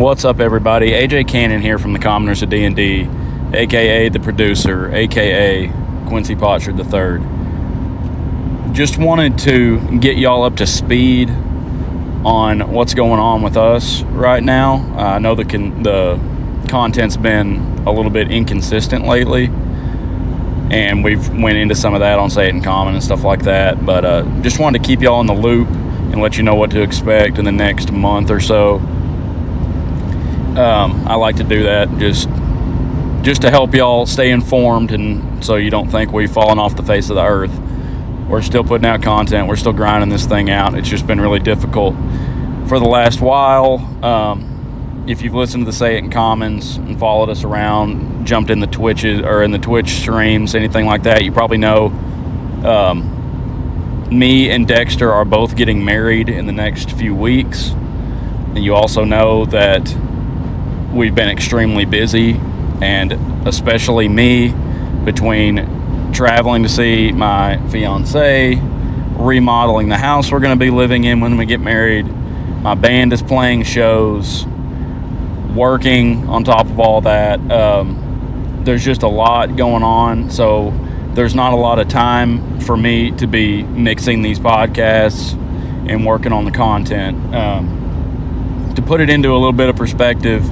What's up, everybody? AJ Cannon here from the Commoners of D&D, aka the producer, aka Quincy Potsherd III. Just wanted to get y'all up to speed on what's going on with us right now. I know the content's been a little bit inconsistent lately, and we've went into some of that on Say It in Common and stuff like that, but just wanted to keep y'all in the loop and let you know what to expect in the next month or so. I like to do that just to help y'all stay informed, and so you don't think we've fallen off the face of the earth. We're still putting out content. We're still grinding this thing out. It's just been really difficult for the last while. If you've listened to the Say It in Commons and followed us around, jumped in the Twitches or in the Twitch streams, anything like that, you probably know me and Dexter are both getting married in the next few weeks. And you also know that we've been extremely busy, and especially me, between traveling to see my fiance, remodeling the house we're going to be living in when we get married, my band is playing shows, working on top of all that. There's just a lot going on, so there's not a lot of time for me to be mixing these podcasts and working on the content. To put it into a little bit of perspective,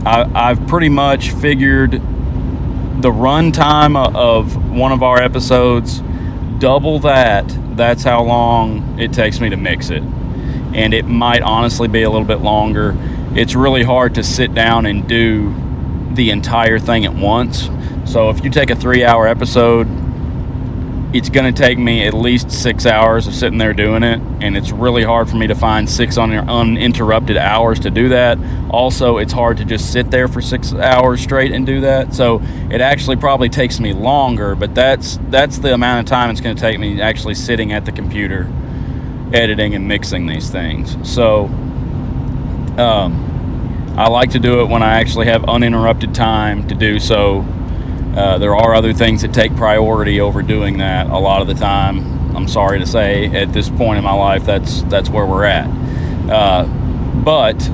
I've pretty much figured the run time of one of our episodes, double that's how long it takes me to mix it. And it might honestly be a little bit longer. It's really hard to sit down and do the entire thing at once. So if you take a 3-hour episode, it's going to take me at least 6 hours of sitting there doing it, and it's really hard for me to find 6 uninterrupted hours to do that. Also, it's hard to just sit there for 6 hours straight and do that. So it actually probably takes me longer, but that's the amount of time it's going to take me actually sitting at the computer editing and mixing these things. So I like to do it when I actually have uninterrupted time to do so. There are other things that take priority over doing that a lot of the time. I'm sorry to say, at this point in my life, that's where we're at. But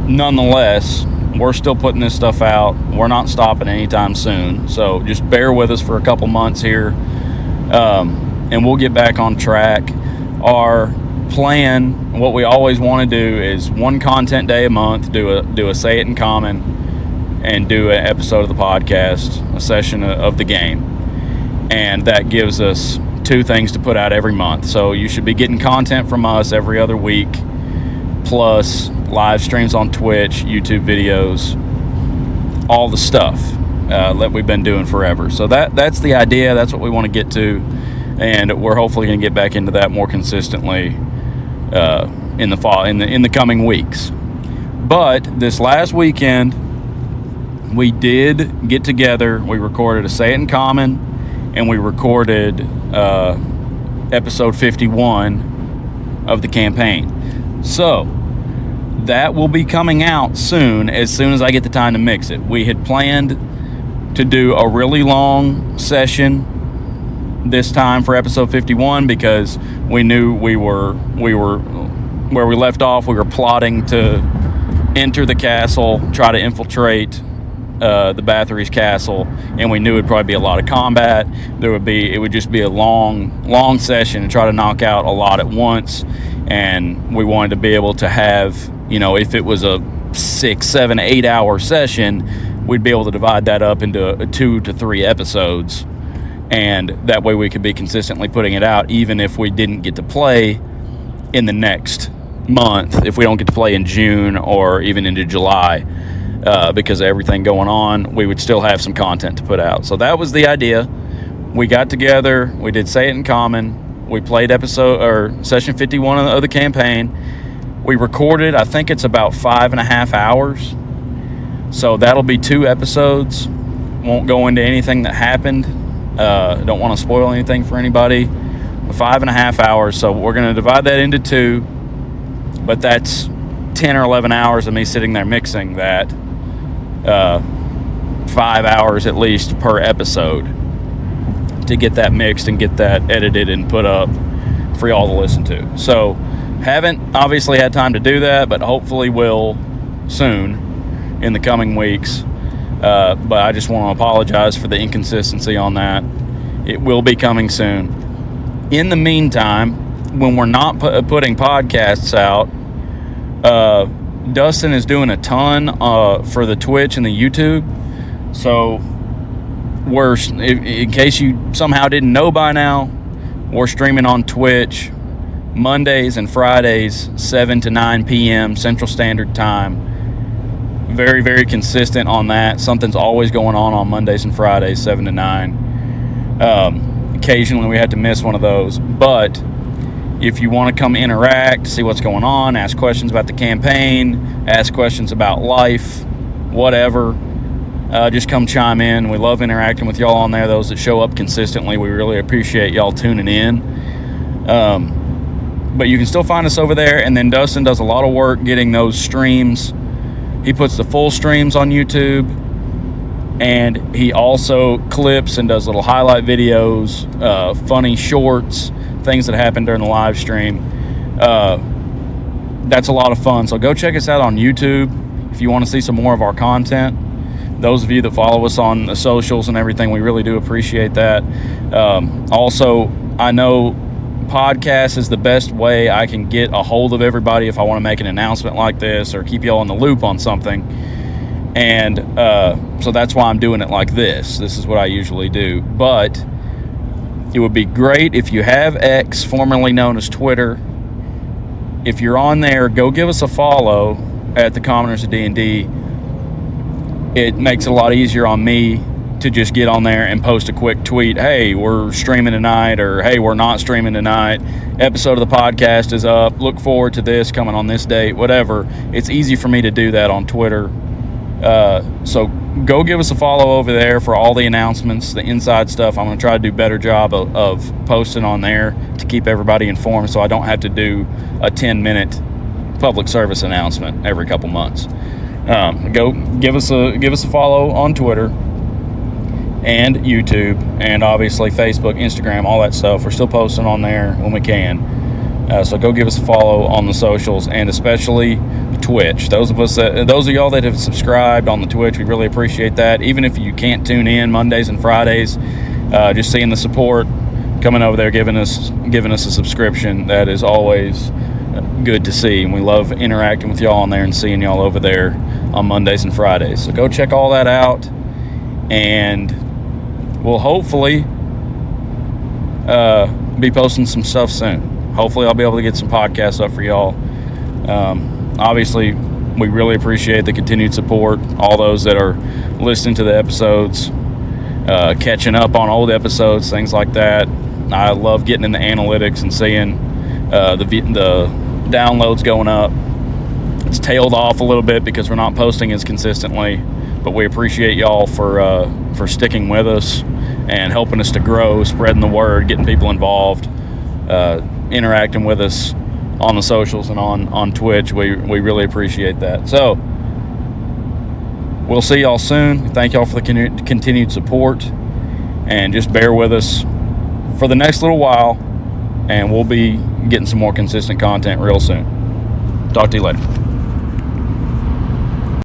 nonetheless, we're still putting this stuff out. We're not stopping anytime soon. So just bear with us for a couple months here, and we'll get back on track. Our plan, what we always want to do, is one content day a month, do a Say It in Common, and do an episode of the podcast, a session of the game. And that gives us 2 things to put out every month. So you should be getting content from us every other week, plus live streams on Twitch, YouTube videos, all the stuff that we've been doing forever. So that's the idea. That's what we want to get to. And we're hopefully going to get back into that more consistently in the fall, in the coming weeks. But this last weekend, we did get together. We recorded a Say It in Common, and we recorded episode 51 of the campaign. So that will be coming out soon as I get the time to mix it. We had planned to do a really long session this time for episode 51 because we knew we were where we left off. We were plotting to enter the castle, try to infiltrate the Bathory's castle, and we knew it'd probably be a lot of combat. It would just be a long session and try to knock out a lot at once. And we wanted to be able to have, if it was a 6, 7, 8 hour session, we'd be able to divide that up into 2 to 3 episodes, and that way we could be consistently putting it out, even if we didn't get to play in the next month, if we don't get to play in June or even into July. Because of everything going on, we would still have some content to put out. So that was the idea. We got together, we did Say It in Common, we played session 51 of the campaign. We recorded, I think it's about 5.5 hours. So that'll be 2 episodes. Won't go into anything that happened. Don't want to spoil anything for anybody. 5.5 hours. So we're going to divide that into 2, but that's 10 or 11 hours of me sitting there mixing that. 5 hours at least per episode to get that mixed and get that edited and put up for y'all to listen to. So Haven't obviously had time to do that, but hopefully will soon in the coming weeks. But I just want to apologize for the inconsistency on that. It will be coming soon. In the meantime, when we're not putting podcasts out, Dustin is doing a ton for the Twitch and the YouTube. So in case you somehow didn't know by now, we're streaming on Twitch Mondays and Fridays, 7 to 9 p.m. Central Standard Time. Very, very consistent on that. Something's always going on Mondays and Fridays, 7 to 9. Occasionally we have to miss one of those. But if you want to come interact, see what's going on, ask questions about the campaign, ask questions about life, whatever, just come chime in. We love interacting with y'all on there. Those that show up consistently, we really appreciate y'all tuning in. But you can still find us over there. And then Dustin does a lot of work getting those streams. He puts the full streams on YouTube, and he also clips and does little highlight videos, funny shorts, things that happen during the live stream. That's a lot of fun. So go check us out on YouTube if you want to see some more of our content. Those of you that follow us on the socials and everything, we really do appreciate that. Also, I know podcast is the best way I can get a hold of everybody if I want to make an announcement like this or keep y'all in the loop on something. And so that's why I'm doing it like this. This is what I usually do. But it would be great if you have X, formerly known as Twitter. If you're on there, go give us a follow at the Commoners of D&D. It makes it a lot easier on me to just get on there and post a quick tweet. Hey, we're streaming tonight, or hey, we're not streaming tonight. Episode of the podcast is up. Look forward to this coming on this date, whatever. It's easy for me to do that on Twitter. So go give us a follow over there for all the announcements, the inside stuff. I'm going to try to do a better job of posting on there to keep everybody informed, so I don't have to do a 10-minute public service announcement every couple months. Go give us a follow on Twitter and YouTube, and obviously Facebook, Instagram, all that stuff. We're still posting on there when we can. So go give us a follow on the socials, and especially Twitch. Those of y'all that have subscribed on the Twitch, we really appreciate that. Even if you can't tune in Mondays and Fridays, just seeing the support, coming over there, giving us a subscription, that is always good to see. And we love interacting with y'all on there and seeing y'all over there on Mondays and Fridays. So go check all that out, and we'll hopefully be posting some stuff soon. Hopefully I'll be able to get some podcasts up for y'all. Obviously, we really appreciate the continued support, all those that are listening to the episodes, catching up on old episodes, things like that. I love getting in the analytics and seeing the downloads going up. It's tailed off a little bit because we're not posting as consistently, but we appreciate y'all for sticking with us and helping us to grow, spreading the word, getting people involved, interacting with us on the socials and on Twitch. We really appreciate that. So we'll see y'all soon. Thank y'all for the continued support, and just bear with us for the next little while, and we'll be getting some more consistent content real soon. Talk to you later.